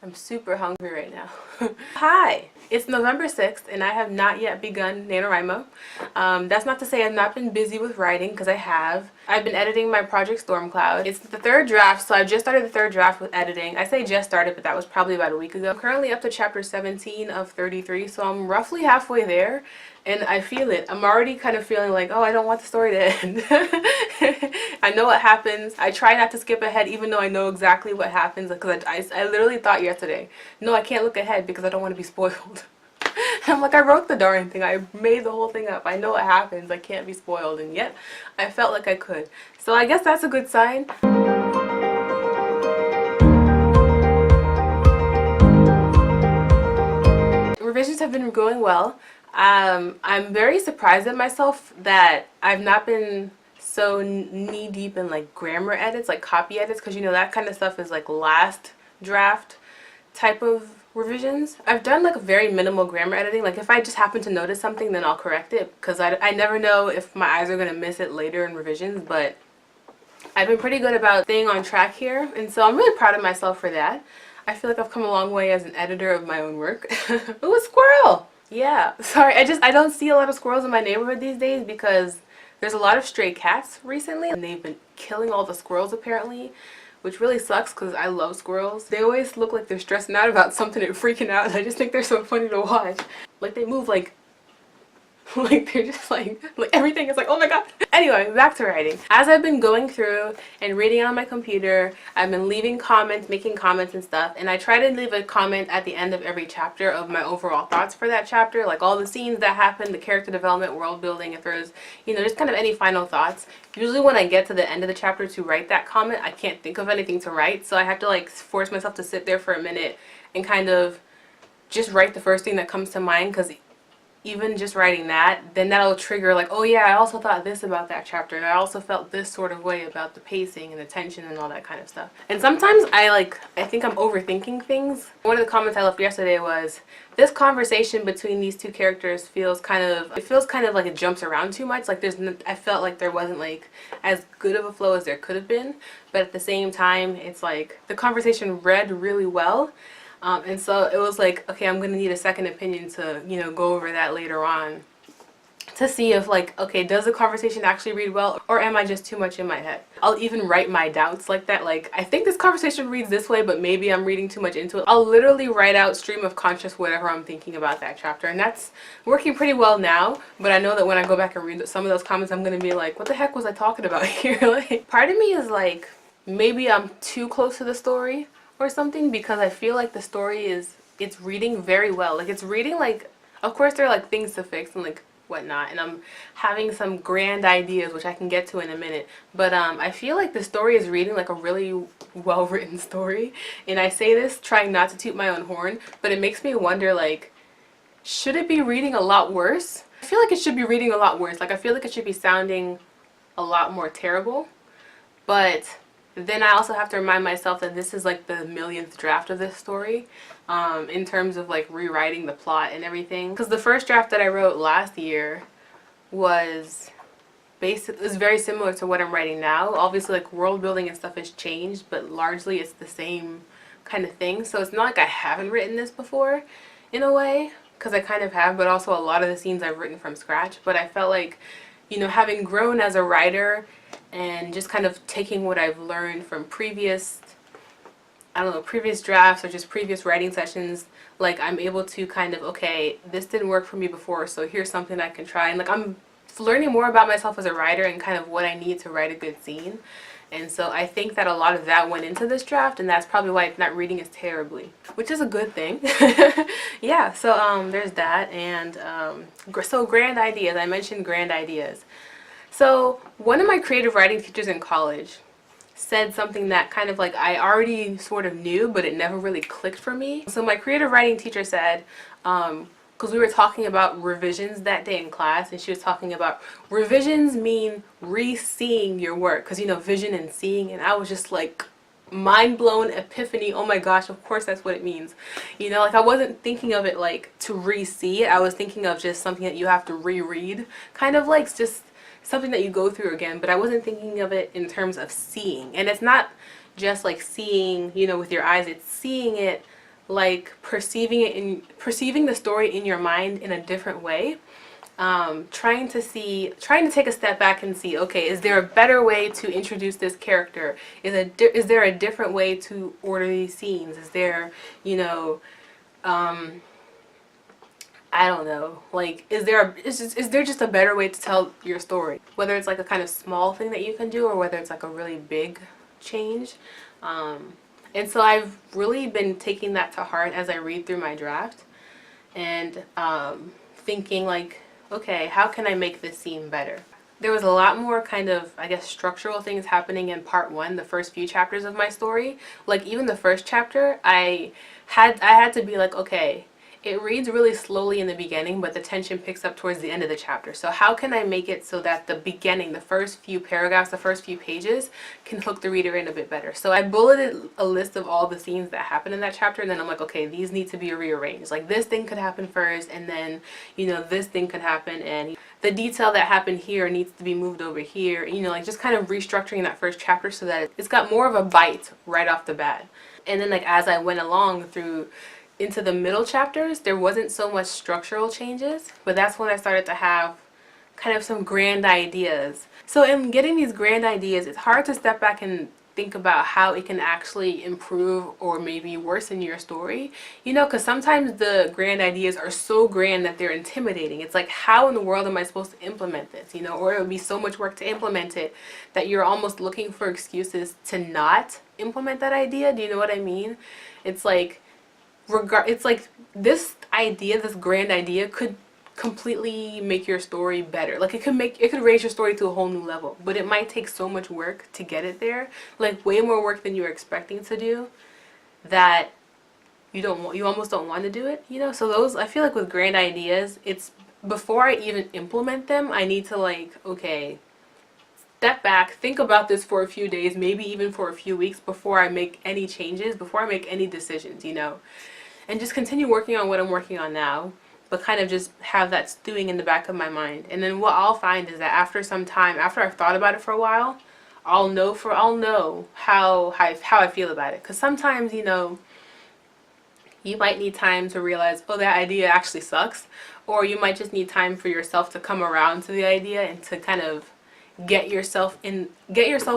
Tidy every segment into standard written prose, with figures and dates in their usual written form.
I'm super hungry right now. Hi! It's November 6th and I have not yet begun NaNoWriMo. That's not to say I've not been busy with writing, because I have. I've been editing my project Stormcloud. It's the third draft, so I just started the third draft with editing. I say just started, but that was probably about a week ago. I'm currently up to chapter 17 of 33, so I'm roughly halfway there. And I feel it. I'm already kind of feeling like, oh, I don't want the story to end. I know what happens. I try not to skip ahead even though I know exactly what happens, because I literally thought yesterday, no, I can't look ahead because I don't want to be spoiled. I'm like, I wrote the darn thing. I made the whole thing up. I know what happens. I can't be spoiled. And yet, I felt like I could. So I guess that's a good sign. Revisions have been going well. I'm very surprised at myself that I've not been so knee deep in like grammar edits, like copy edits, because you know that kind of stuff is like last draft type of revisions. I've done like a very minimal grammar editing. Like if I just happen to notice something, then I'll correct it, because I never know if my eyes are going to miss it later in revisions. But I've been pretty good about staying on track here, and so I'm really proud of myself for that. I feel like I've come a long way as an editor of my own work. Ooh, a squirrel! Yeah, sorry, I don't see a lot of squirrels in my neighborhood these days because there's a lot of stray cats recently and they've been killing all the squirrels apparently, which really sucks because I love squirrels. They always look like they're stressing out about something and freaking out, and I just think they're so funny to watch. Like they move like they're just like everything is like, oh my god. Anyway, back to writing. As I've been going through and reading on my computer, I've been leaving comments, making comments and stuff, and I try to leave a comment at the end of every chapter of my overall thoughts for that chapter, like all the scenes that happen, the character development, world building, if there's, you know, just kind of any final thoughts. Usually when I get to the end of the chapter to write that comment, I can't think of anything to write, so I have to like force myself to sit there for a minute and kind of just write the first thing that comes to mind, because even just writing that, then that'll trigger like, oh yeah, I also thought this about that chapter, and I also felt this sort of way about the pacing and the tension and all that kind of stuff. And sometimes I think I'm overthinking things. One of the comments I left yesterday was, this conversation between these two characters feels kind of like it jumps around too much. Like I felt like there wasn't like as good of a flow as there could have been, but at the same time, it's like the conversation read really well. And so it was like, okay, I'm gonna need a second opinion to, you know, go over that later on to see if like, okay, does the conversation actually read well, or am I just too much in my head? I'll even write my doubts like that, like, I think this conversation reads this way, but maybe I'm reading too much into it. I'll literally write out stream of conscious whatever I'm thinking about that chapter, and that's working pretty well now. But I know that when I go back and read some of those comments, I'm gonna be like, what the heck was I talking about here? Like, part of me is like, maybe I'm too close to the story or something, because I feel like the story it's reading very well. Like it's reading like, of course there are like things to fix and like whatnot, and I'm having some grand ideas which I can get to in a minute, but I feel like the story is reading like a really well written story. And I say this trying not to toot my own horn, but it makes me wonder, like, should it be reading a lot worse? I feel like it should be reading a lot worse. Like I feel like it should be sounding a lot more terrible, but then I also have to remind myself that this is like the millionth draft of this story, in terms of like rewriting the plot and everything. Because the first draft that I wrote last year was very similar to what I'm writing now. Obviously like world building and stuff has changed, but largely it's the same kind of thing. So it's not like I haven't written this before in a way, because I kind of have, but also a lot of the scenes I've written from scratch. But I felt like, you know, having grown as a writer and just kind of taking what I've learned from previous drafts or just previous writing sessions, like I'm able to kind of, okay, this didn't work for me before, so here's something I can try. And like I'm learning more about myself as a writer and kind of what I need to write a good scene. And so I think that a lot of that went into this draft, and that's probably why it's not reading as terribly, which is a good thing. Yeah, so there's that. And so grand ideas. I mentioned grand ideas. So one of my creative writing teachers in college said something that kind of like I already sort of knew, but it never really clicked for me. So my creative writing teacher said, because we were talking about revisions that day in class, and she was talking about revisions mean re-seeing your work, because you know, vision and seeing, and I was just like, mind blown, epiphany, oh my gosh, of course that's what it means. You know, like I wasn't thinking of it like to re-see it, I was thinking of just something that you have to reread, kind of like just something that you go through again, but I wasn't thinking of it in terms of seeing. And it's not just like seeing, you know, with your eyes, it's seeing it like perceiving the story in your mind in a different way. Trying to take a step back and see, okay, is there a better way to introduce this character? Is there a different way to order these scenes? Is there, you know, I don't know, like, is there just a better way to tell your story? Whether it's like a kind of small thing that you can do, or whether it's like a really big change. And so I've really been taking that to heart as I read through my draft, and thinking like, okay, how can I make this scene better? There was a lot more kind of, I guess, structural things happening in part one, the first few chapters of my story. Like even the first chapter, I had to be like, okay, it reads really slowly in the beginning, but the tension picks up towards the end of the chapter. So how can I make it so that the beginning, the first few paragraphs, the first few pages can hook the reader in a bit better? So I bulleted a list of all the scenes that happen in that chapter, and then I'm like, okay, these need to be rearranged. Like this thing could happen first, and then, you know, this thing could happen, and the detail that happened here needs to be moved over here. You know, like just kind of restructuring that first chapter so that it's got more of a bite right off the bat. And then like as I went along through into the middle chapters, there wasn't so much structural changes, but that's when I started to have kind of some grand ideas. So in getting these grand ideas, it's hard to step back and think about how it can actually improve or maybe worsen your story, you know, because sometimes the grand ideas are so grand that they're intimidating. It's like, how in the world am I supposed to implement this, you know, or it would be so much work to implement it that you're almost looking for excuses to not implement that idea. Do you know what I mean? It's like, it's like this idea, this grand idea could completely make your story better. Like it could raise your story to a whole new level, but it might take so much work to get it there, like way more work than you were expecting to do, that you almost don't want to do it, you know? So those, I feel like with grand ideas, it's before I even implement them, I need to like, okay, step back, think about this for a few days, maybe even for a few weeks before I make any changes, before I make any decisions, you know? And just continue working on what I'm working on now, but kind of just have that stewing in the back of my mind. And then what I'll find is that after some time, after I've thought about it for a while, I'll know how I feel about it. Because sometimes, you know, you might need time to realize, oh, that idea actually sucks. Or you might just need time for yourself to come around to the idea and to kind of get yourself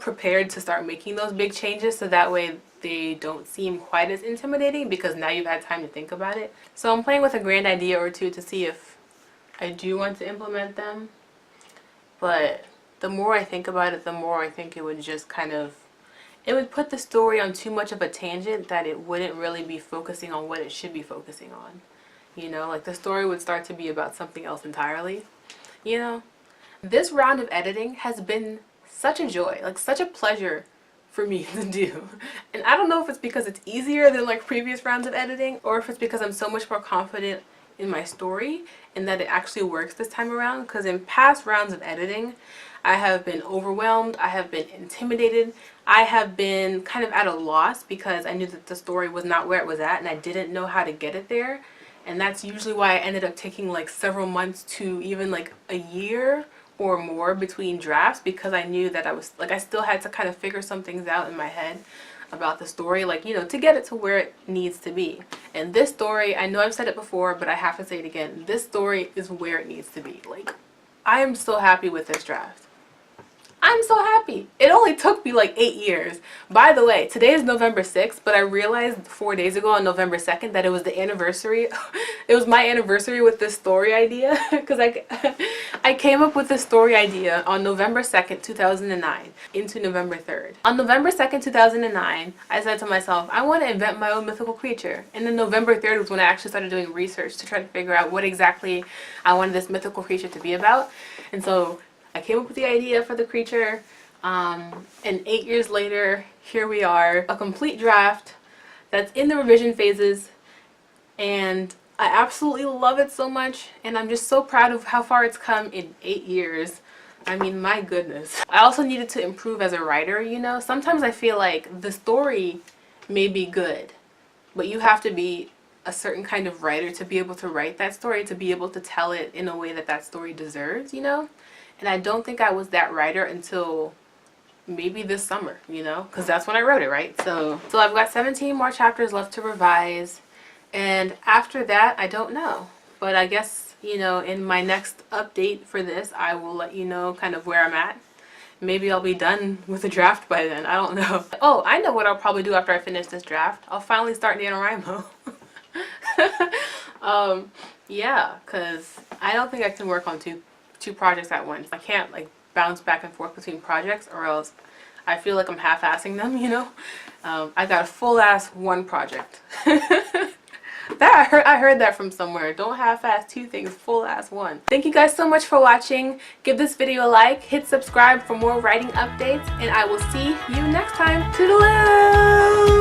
prepared to start making those big changes, so that way they don't seem quite as intimidating because now you've had time to think about it. So I'm playing with a grand idea or two to see if I do want to implement them, but the more I think about it, the more I think it would just kind of, it would put the story on too much of a tangent that it wouldn't really be focusing on what it should be focusing on. You know, like the story would start to be about something else entirely, you know? This round of editing has been such a joy, like such a pleasure for me to do. And I don't know if it's because it's easier than like previous rounds of editing, or if it's because I'm so much more confident in my story and that it actually works this time around. Because in past rounds of editing, I have been overwhelmed, I have been intimidated, I have been kind of at a loss because I knew that the story was not where it was at and I didn't know how to get it there. And that's usually why I ended up taking like several months to even like a year or more between drafts, because I knew that I still had to kind of figure some things out in my head about the story, like, you know, to get it to where it needs to be. And this story, I know I've said it before, but I have to say it again, this story is where it needs to be. Like, I am so happy with this draft. I'm so happy. It only took me like 8 years. By the way, today is November 6th, but I realized 4 days ago on November 2nd that it was the anniversary. It was my anniversary with this story idea, because I came up with this story idea on November 2nd, 2009 into November 3rd. On November 2nd, 2009, I said to myself, I want to invent my own mythical creature. And then November 3rd was when I actually started doing research to try to figure out what exactly I wanted this mythical creature to be about. And so I came up with the idea for the creature, and 8 years later, here we are, a complete draft that's in the revision phases, and I absolutely love it so much, and I'm just so proud of how far it's come in 8 years. I mean, my goodness. I also needed to improve as a writer, you know? Sometimes I feel like the story may be good, but you have to be a certain kind of writer to be able to write that story, to be able to tell it in a way that that story deserves, you know? And I don't think I was that writer until maybe this summer, you know, because that's when I wrote it, right? So I've got 17 more chapters left to revise, And after that, I don't know. But I guess, you know, in my next update for this, I will let you know kind of where I'm at. Maybe I'll be done with the draft by then. I don't know. Oh, I know what I'll probably do after I finish this draft. I'll finally start NaNoWriMo. Yeah, because I don't think I can work on two projects at once. I can't like bounce back and forth between projects, or else I feel like I'm half-assing them, you know? I got a full-ass one project. That I heard that from somewhere. Don't half-ass two things, full-ass one. Thank you guys so much for watching. Give this video a like, hit subscribe for more writing updates, and I will see you next time. Toodaloo!